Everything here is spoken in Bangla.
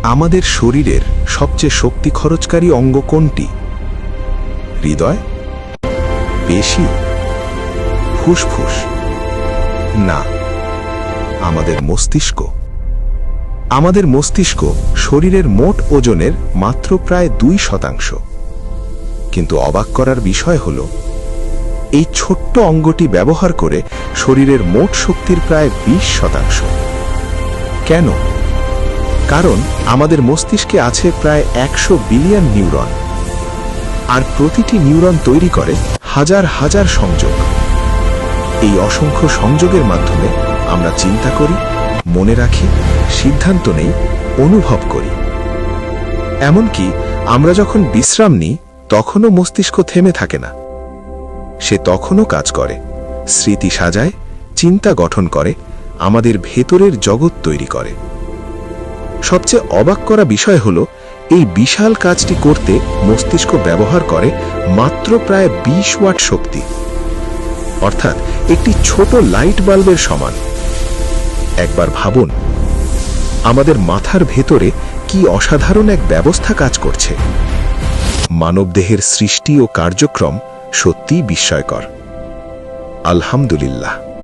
আমাদের শরীরের সবচেয়ে শক্তি খরচকারী অঙ্গ কোনটি? হৃদয়, পেশি, ফুসফুস? না, আমাদের মস্তিষ্ক। আমাদের মস্তিষ্ক শরীরের মোট ওজনের মাত্র প্রায় 2%। কিন্তু অবাক করার বিষয় হল, এই ছোট্ট অঙ্গটি ব্যবহার করে শরীরের মোট শক্তির প্রায় 20%। কেন? কারণ আমাদের মস্তিষ্কে আছে প্রায় 100 বিলিয়ন নিউরন, আর প্রতিটি নিউরন তৈরি করে হাজার হাজার সংযোগ। এই অসংখ্য সংযোগের মাধ্যমে আমরা চিন্তা করি, মনে রাখি, সিদ্ধান্ত নেই, অনুভব করি। এমনকি আমরা যখন বিশ্রাম নিই তখনও মস্তিষ্ক থেমে থাকে না। সে তখনও কাজ করে, স্মৃতি সাজায়, চিন্তা গঠন করে, আমাদের ভেতরের জগৎ তৈরি করে। সবচেয়ে অবাক করা বিষয় হল, এই বিশাল কাজটি করতে মস্তিষ্ক ব্যবহার করে মাত্র প্রায় 20 ওয়াট শক্তি, অর্থাৎ একটি ছোট লাইট বাল্বের সমান। একবার ভাবুন, আমাদের মাথার ভেতরে কি অসাধারণ এক ব্যবস্থা কাজ করছে। মানবদেহের সৃষ্টি ও কার্যক্রম সত্যিই বিস্ময়কর। আলহামদুলিল্লাহ।